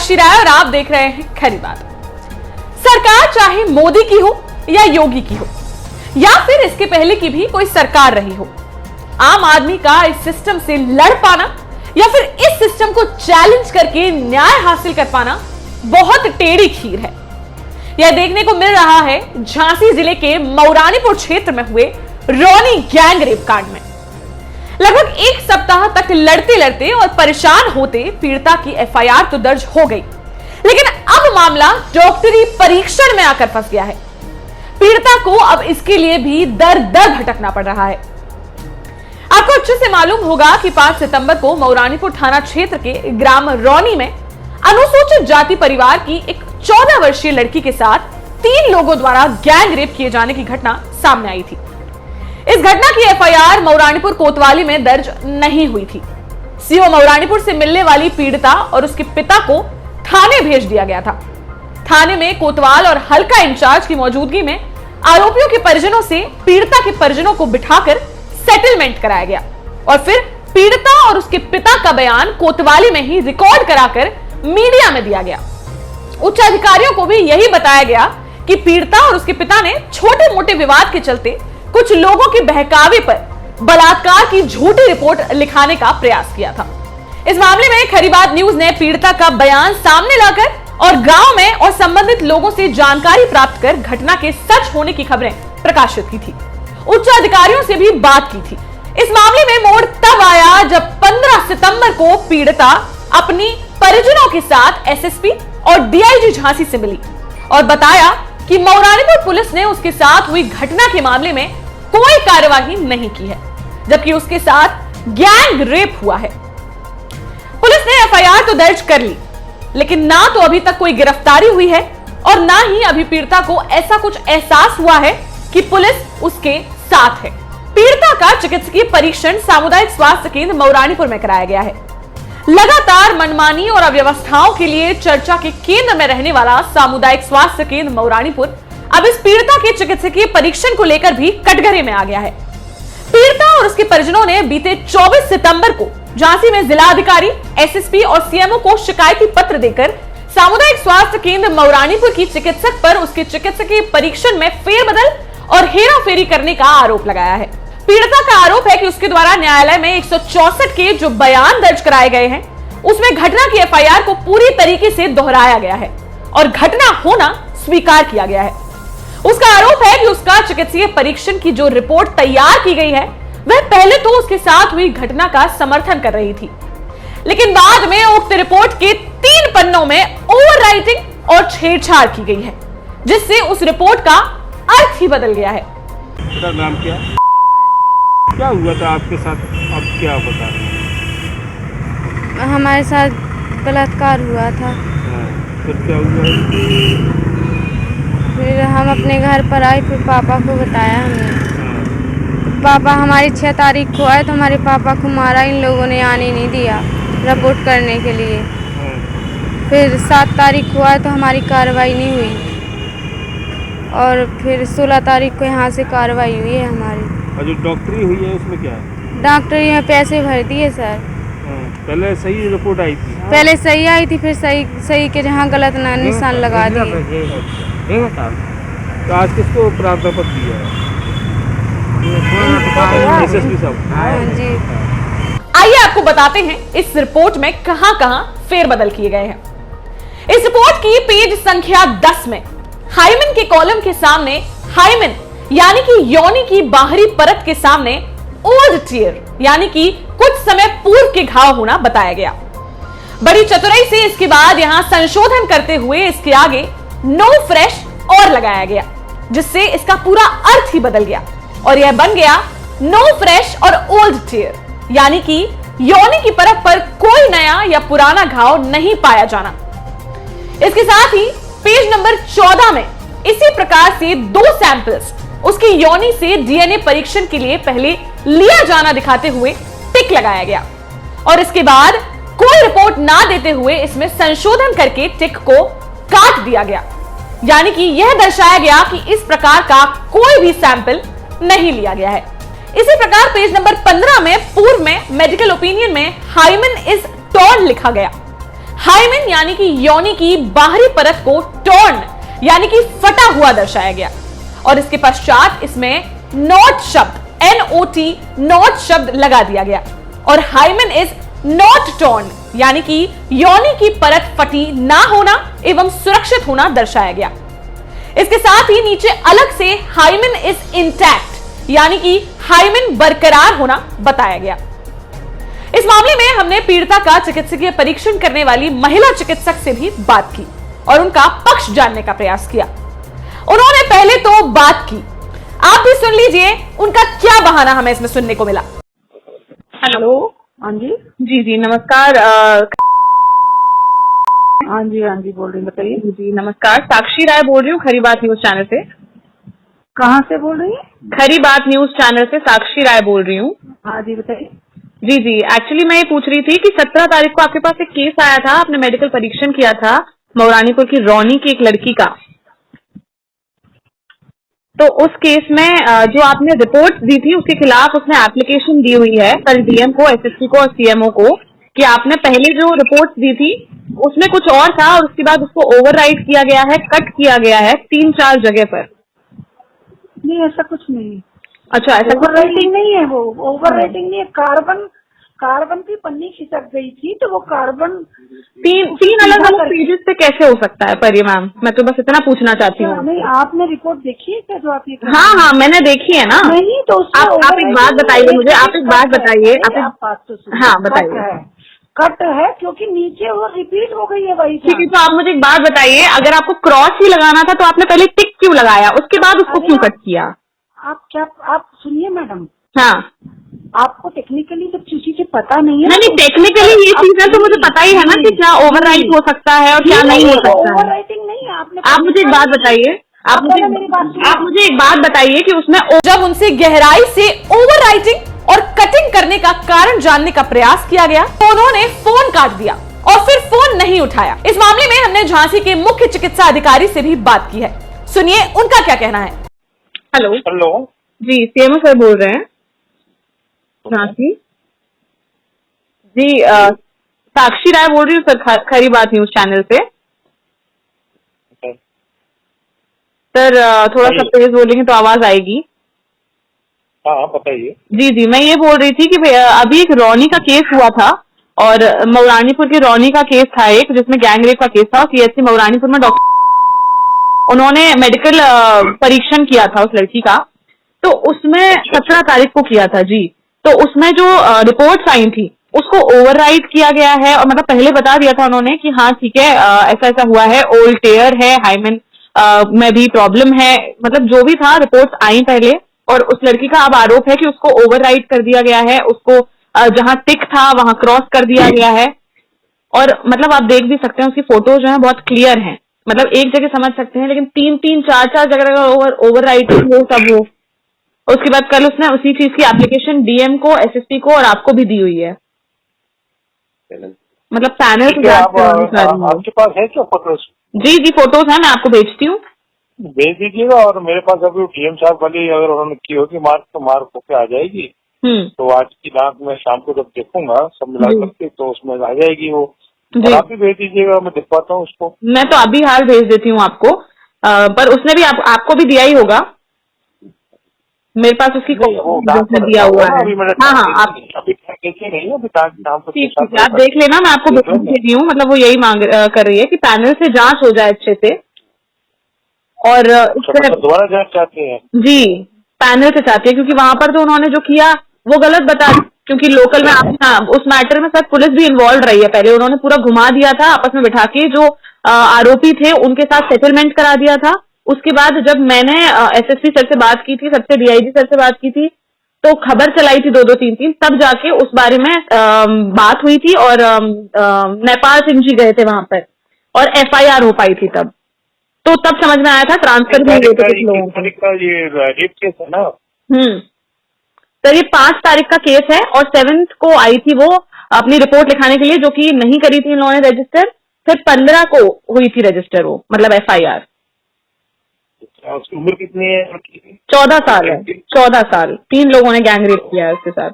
साक्षी राय और आप देख रहे हैं खरी बात। सरकार चाहे मोदी की हो या योगी की हो या फिर इसके पहले की भी कोई सरकार रही हो, आम आदमी का इस सिस्टम से लड़ पाना या फिर इस सिस्टम को चैलेंज करके न्याय हासिल कर पाना बहुत टेढ़ी खीर है। यह देखने को मिल रहा है झांसी जिले के मऊरानीपुर क्षेत्र में हुए रौनी गैंग रेप कांड में। लगभग एक सप्ताह तक लड़ते लड़ते और परेशान होते पीड़िता की एफआईआर तो दर्ज हो गई, लेकिन अब मामला डॉक्टरी परीक्षण में आकर फंस गया है। पीड़िता को अब इसके लिए भी दर दर भटकना पड़ रहा है। आपको अच्छे से मालूम होगा कि 5 सितंबर को मऊरानीपुर थाना क्षेत्र के ग्राम रौनी में अनुसूचित जाति परिवार की एक 14 वर्षीय लड़की के साथ 3 लोगों द्वारा गैंग रेप किए जाने की घटना सामने आई थी। इस घटना की एफआईआर मऊरानीपुर कोतवाली में दर्ज नहीं हुई थी। सीओ मऊरानीपुर से मिलने वाली पीड़िता और उसके पिता को थाने भेज दिया गया था। थाने में कोतवाल और हल्का इंचार्ज की मौजूदगी में आरोपियों के परिजनों से पीड़िता के परिजनों को बिठाकर सेटलमेंट कराया गया और फिर पीड़िता और उसके पिता का बयान कोतवाली में ही रिकॉर्ड कराकर मीडिया में दिया गया। उच्च अधिकारियों को भी यही बताया गया कि पीड़िता और उसके पिता ने छोटे मोटे विवाद के चलते कुछ लोगों के बहकावे पर बलात्कार की झूठी रिपोर्ट लिखाने का प्रयास किया था। इस मामले में खरी बात न्यूज ने पीड़िता का बयान सामने लाकर और गांव में और संबंधित लोगों से जानकारी प्राप्त कर घटना के सच होने की खबरें प्रकाशित की थी। उच्च अधिकारियों से भी बात की थी। इस मामले में मोड़ तब आया जब 15 सितंबर को पीड़िता अपनी परिजनों के साथ एसएसपी और डीआईजी झांसी से मिली और बताया कि मऊरानीपुर पुलिस ने उसके साथ हुई घटना के मामले में कोई कार्यवाही नहीं की है, जबकि उसके साथ गैंग रेप हुआ है। पुलिस ने एफआईआर तो दर्ज कर ली, लेकिन ना तो अभी तक कोई गिरफ्तारी हुई है और ना ही अभी पीड़िता को ऐसा कुछ एहसास हुआ है कि पुलिस उसके साथ है। पीड़िता का चिकित्सकीय परीक्षण सामुदायिक स्वास्थ्य केंद्र मऊरानीपुर में कराया गया है। लगातार मनमानी और अव्यवस्थाओं के लिए चर्चा के केंद्र में रहने वाला सामुदायिक स्वास्थ्य केंद्र मऊरानीपुर अब इस पीड़िता के चिकित्सकीय परीक्षण को लेकर भी कटघरे में आ गया है। पीड़िता और उसके परिजनों ने बीते 24 सितंबर को झांसी में जिलाधिकारी, एसएसपी और सीएमओ को शिकायती पत्र देकर सामुदायिक स्वास्थ्य केंद्र मऊरानीपुर की चिकित्सक पर उसके चिकित्सकीय परीक्षण में फेरबदल और हेराफेरी करने का आरोप लगाया है। पीड़िता का आरोप है कि उसके द्वारा न्यायालय में 164 के जो बयान दर्ज कराए गए हैं, उसमें घटना की एफआईआर को पूरी तरीके से दोहराया गया है और घटना होना स्वीकार किया गया है। उसका आरोप है कि उसका चिकित्सकीय परीक्षण की जो रिपोर्ट तैयार की गई है, वह पहले तो उसके साथ हुई घटना का समर्थन कर रही थी, लेकिन बाद में उक्त रिपोर्ट के 3 पन्नों में ओवरराइटिंग और छेड़छाड़ की गई है, जिससे उस रिपोर्ट का अर्थ ही बदल गया है। तेरा नाम क्या हुआ था आपके साथ? आप क्या बता रहे हैं? हमारे साथ बलात्कार हुआ था। फिर क्या हुआ? फिर हम अपने घर पर आए, फिर पापा को बताया हमने। पापा हमारी 6 तारीख को आए तो हमारे पापा को मारा, इन लोगों ने आने नहीं दिया रिपोर्ट करने के लिए। फिर 7 तारीख को आए तो हमारी कार्रवाई नहीं हुई और फिर 16 तारीख को यहाँ से कार्रवाई हुई है हमारी। और जो डॉक्टरी हुई है उसमें क्या है? डॉक्टरी में पैसे भर दिए सर। पहले सही रिपोर्ट आई थी? पहले सही आई थी, फिर सही के जहाँ गलत निशान लगा दिए। तो आज किसको प्रार्थना पत्र दिया है? एसएसपी साहब। हाँ जी। आइए आपको बताते हैं इस रिपोर्ट में कहां-कहां फेरबदल किए गए हैं। इस रिपोर्ट की पेज संख्या 10 में हाइमेन के कॉलम के सामने हाइमेन यानी कि योनि की बाहरी परत के सामने ओल्ड टियर यानी कि कुछ समय पूर्व के घाव होना बताया गया। बड़ी चतुराई से इसके बाद यहां संशोधन करते हुए इसके आगे नो फ्रेश और लगाया गया, जिससे इसका पूरा अर्थ ही बदल गया और यह बन गया नो फ्रेश और ओल्ड टियर यानी कि योनि की परत पर कोई नया या पुराना घाव नहीं पाया जाना। इसके साथ ही पेज नंबर 14 में इसी प्रकार से 2 सैंपल्स उसकी योनि से डीएनए परीक्षण के लिए पहले लिया जाना दिखाते हुए टिक लगाया गया और इसके बाद कोई रिपोर्ट ना देते हुए इसमें संशोधन करके टिक को काट दिया गया, यानी कि यह दर्शाया गया कि इस प्रकार का कोई भी सैंपल नहीं लिया गया है। इसी प्रकार पेज नंबर 15 में पूर्व में मेडिकल ओपिनियन में हाइमेन इज टॉर्न लिखा गया, हाइमेन यानी कि योनि की बाहरी परत को टॉर्न यानी कि फटा हुआ दर्शाया गया और इसके पश्चात इसमें नॉट शब्द NOT नॉट शब्द लगा दिया गया और हाइमेन इज नॉट टॉर्न यानी कि योनि की परत फटी ना होना एवं सुरक्षित होना दर्शाया गया। इसके साथ ही नीचे अलग से हाइमेन इज इंटैक्ट यानी कि हाइमेन बरकरार होना बताया गया। इस मामले में हमने पीड़िता का चिकित्सकीय परीक्षण करने वाली महिला चिकित्सक से भी बात की और उनका पक्ष जानने का प्रयास किया। उन्होंने पहले तो बात की, आप भी सुन लीजिए उनका क्या बहाना हमें इसमें सुनने को मिला। हेलो, हाँ जी, जी नमस्कार। हाँ जी बोल रही हूँ, बताइए। जी नमस्कार, साक्षी राय बोल रही हूँ खरी बात न्यूज चैनल से। कहाँ से बोल रही हैं? खरी बात न्यूज चैनल से साक्षी राय बोल रही हूँ। हाँ जी, बताइए। जी एक्चुअली मैं ये पूछ रही थी कि 17 तारीख को आपके पास एक केस आया था, आपने मेडिकल परीक्षण किया था मौरानीपुर की रोनी की एक लड़की का। तो उस केस में जो आपने रिपोर्ट दी थी उसके खिलाफ उसने एप्लीकेशन दी हुई है कल डीएम को, एसएसपी को और सीएमओ को कि आपने पहले जो रिपोर्ट दी थी उसमें कुछ और था और उसके बाद उसको ओवरराइड किया गया है, कट किया गया है 3-4 जगह पर। नहीं, ऐसा कुछ नहीं। अच्छा, ऐसा ओवर राइटिंग नहीं है, वो ओवर राइटिंग नहीं है। कार्बन की पन्नी खिसक गई थी तो वो कार्बन तीन अलग अलग पेजेस पे कैसे हो सकता है पर ये मैम, मैं तो बस इतना पूछना चाहती हूँ। नहीं, आपने रिपोर्ट देखी है क्या जो आप ये? हाँ मैंने देखी है ना। नहीं तो आप एक बात बताइए मुझे, आप एक बात बताइए। आप बात तो सुनिए। हाँ बताइए। कट है क्योंकि नीचे वो रिपीट हो गई है वही। ठीक है, तो आप मुझे एक बात बताइए, अगर आपको क्रॉस ही लगाना था तो आपने पहले टिक क्यों लगाया, उसके बाद उसको क्यों कट किया? आप सुनिए मैडम, हाँ, आपको टेक्निकली जब चीजें पता नहीं है। नहीं टेक्निकली ये चीजें तो मुझे पता ही है ना कि क्या ओवरराइट हो सकता है और क्या नहीं हो सकता है। ओवर राइटिंग नहीं है। आप मुझे एक बात बताइए, आप मुझे एक बात बताइए कि उसमें जब उनसे गहराई से ओवरराइटिंग और कटिंग करने का कारण जानने का प्रयास किया गया तो उन्होंने फोन काट दिया और फिर फोन नहीं उठाया। इस मामले में हमने झांसी के मुख्य चिकित्सा अधिकारी से भी बात की है, सुनिए उनका क्या कहना है। हेलो जी सीएमओ सर बोल रहे हैं झांसी। जी साक्षी राय बोल रही हूँ सर खरी बात न्यूज चैनल से। सर थोड़ा सा तेज बोलेंगे तो आवाज आएगी। हाँ बताइए। जी मैं ये बोल रही थी कि अभी एक रौनी का केस हुआ था और मौरानीपुर के रौनी का केस था एक, जिसमें गैंगरेप का केस था। सीएचसी मौरानीपुर में डॉक्टर उन्होंने मेडिकल परीक्षण किया था उस लड़की का, तो उसमें 17 तारीख को किया था जी। तो उसमें जो रिपोर्ट्स आई थी उसको ओवरराइड किया गया है और मतलब पहले बता दिया था उन्होंने कि हाँ ठीक है ऐसा ऐसा हुआ है, ओल्ड टेयर है, हाइमेन में भी प्रॉब्लम है, मतलब जो भी था रिपोर्ट्स आई पहले। और उस लड़की का अब आरोप है कि उसको ओवरराइड कर दिया गया है, उसको जहां टिक था वहां क्रॉस कर दिया गया है। और मतलब आप देख भी सकते हैं उसकी फोटोज जो है बहुत क्लियर हैं, मतलब एक जगह समझ सकते हैं, लेकिन 3-3, 4-4 जगह ओवरराइडिंग हो तब हो। उसके बाद कल उसने उसी चीज की एप्लीकेशन डीएम को, एसएसपी को और आपको भी दी हुई है। मतलब पैनल से आपके पास है क्या फोटोज? जी फोटोज है, मैं आपको भेजती हूँ, भेज दीजिएगा। और मेरे पास अभी डीएम साहब वाली अगर उन्होंने की होगी मार्क तो मार्क होके आ जाएगी। तो आज की रात में शाम को जब देखूंगा सब मिला करके तो उसमें आ जाएगी वो। और आप भी भेज दीजिएगा, मैं दिखवाता हूँ उसको। मैं तो अभी हाल भेज देती हूँ आपको, पर उसने भी आपको भी दिया ही होगा। मेरे पास उसकी दिया हुआ है। हाँ आप अभी नहीं, अभी ठीक आप देख लेना, मैं आपको भेज दी हूँ। मतलब वो यही मांग कर रही है कि पैनल से जांच हो जाए अच्छे से और दोबारा जांच चाहते हैं। जी पैनल से चाहती है, क्योंकि वहां पर तो उन्होंने जो किया वो गलत बता, क्योंकि लोकल में उस मैटर में शायद पुलिस भी इन्वॉल्व रही है। पहले उन्होंने पूरा घुमा दिया था, आपस में बिठा के जो आरोपी थे उनके साथ सेटलमेंट करा दिया था। उसके बाद जब मैंने एसएसपी सर से बात की थी, सबसे डीआईजी सर से बात की थी, तो खबर चलाई थी 2-2, 3-3, तब जाके उस बारे में बात हुई थी और नेपाल सिंह जी गए थे वहां पर और एफआईआर हो पाई थी तब। तो तब समझ में आया था ट्रांसफर भी हुए थे कुछ लोगों को। ये रेप केस है ना? तो ये 5 तारीख का केस है और 7 को आई थी वो अपनी रिपोर्ट लिखाने के लिए, जो कि नहीं करी थी इन लोगों ने रजिस्टर। फिर 15 को हुई थी रजिस्टर वो, मतलब एफआईआर। उसकी उम्र कितनी है? 14 साल है, 14 साल। 3 लोगों ने गैंगरेप किया है उसके साथ।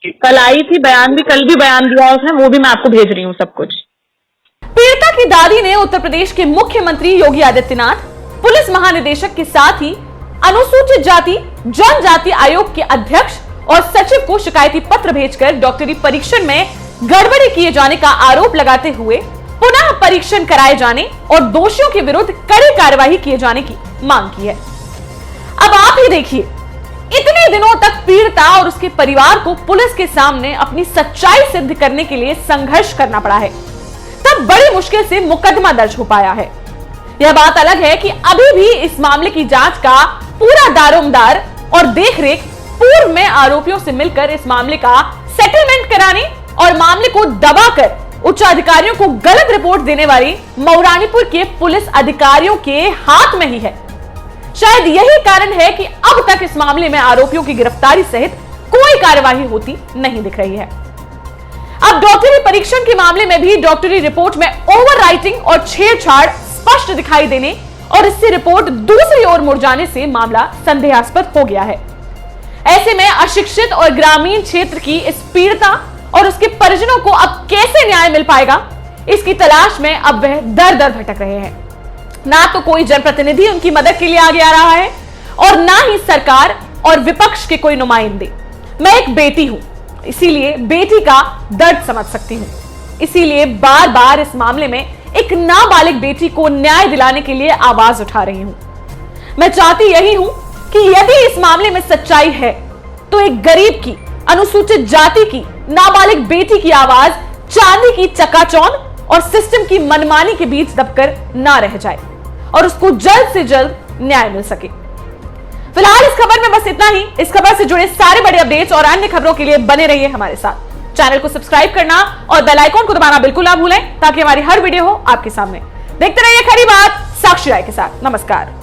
कल आई थी, बयान भी कल भी बयान दिया उसने, वो भी मैं आपको भेज रही हूँ सब कुछ। पीड़िता की दादी ने उत्तर प्रदेश के मुख्यमंत्री योगी आदित्यनाथ, पुलिस महानिदेशक के साथ ही अनुसूचित जाति जनजाति आयोग के अध्यक्ष और सचिव को शिकायती पत्र भेजकर डॉक्टरी परीक्षण में गड़बड़ी किए जाने का आरोप लगाते हुए पुनः परीक्षण कराए जाने और दोषियों के विरुद्ध कड़ी कार्रवाई किए जाने की मांग की है। अब आप ही देखिए, इतने दिनों तक पीड़िता और उसके परिवार को पुलिस के सामने अपनी सच्चाई सिद्ध करने के लिए संघर्ष करना पड़ा है, तब बड़ी मुश्किल से मुकदमा दर्ज हो पाया है। यह बात अलग है कि अभी भी इस मामले की जांच का पूरा दारोमदार और देखरेख पूर्व में आरोपियों से मिलकर इस मामले का सेटलमेंट कराने और मामले को दबाकर उच्च अधिकारियों को गलत रिपोर्ट देने वाली मऊरानीपुर के पुलिस अधिकारियों के हाथ में ही है। शायद यही कारण है कि अब तक इस मामले में आरोपियों की गिरफ्तारी सहित कोई कार्यवाही होती नहीं दिख रही है। अब डॉक्टरी परीक्षण के मामले में भी डॉक्टरी रिपोर्ट में ओवरराइटिंग और छेड़छाड़ स्पष्ट दिखाई देने और इससे रिपोर्ट दूसरी ओर मुड़ जाने से मामला संदेहास्पद हो गया है। ऐसे में अशिक्षित और ग्रामीण क्षेत्र की इस पीड़िता और उसके परिजनों को अब कैसे न्याय मिल पाएगा, इसकी तलाश में अब वह दर दर भटक रहे हैं। ना तो कोई जनप्रतिनिधि उनकी मदद के लिए आगे आ रहा है और ना ही सरकार और विपक्ष के कोई नुमाइंदे। मैं एक बेटी हूं, इसीलिए बेटी का दर्द समझ सकती हूं। इसीलिए बार बार इस मामले में एक नाबालिग बेटी को न्याय दिलाने के लिए आवाज उठा रही हूं। मैं चाहती यही हूं कि यदि इस मामले में सच्चाई है तो एक गरीब की, अनुसूचित जाति की नाबालिग बेटी की आवाज चांदी की चकाचौंध और सिस्टम की मनमानी के बीच दबकर ना रह जाए और उसको जल्द से जल्द न्याय मिल सके। फिलहाल इस खबर में बस इतना ही। इस खबर से जुड़े सारे बड़े अपडेट्स और अन्य खबरों के लिए बने रहिए हमारे साथ। चैनल को सब्सक्राइब करना और बेल आइकॉन को दबाना बिल्कुल ना भूलें ताकि हमारी हर वीडियो हो आपके सामने। देखते रहिए खरी बात साक्षी राय के साथ। नमस्कार।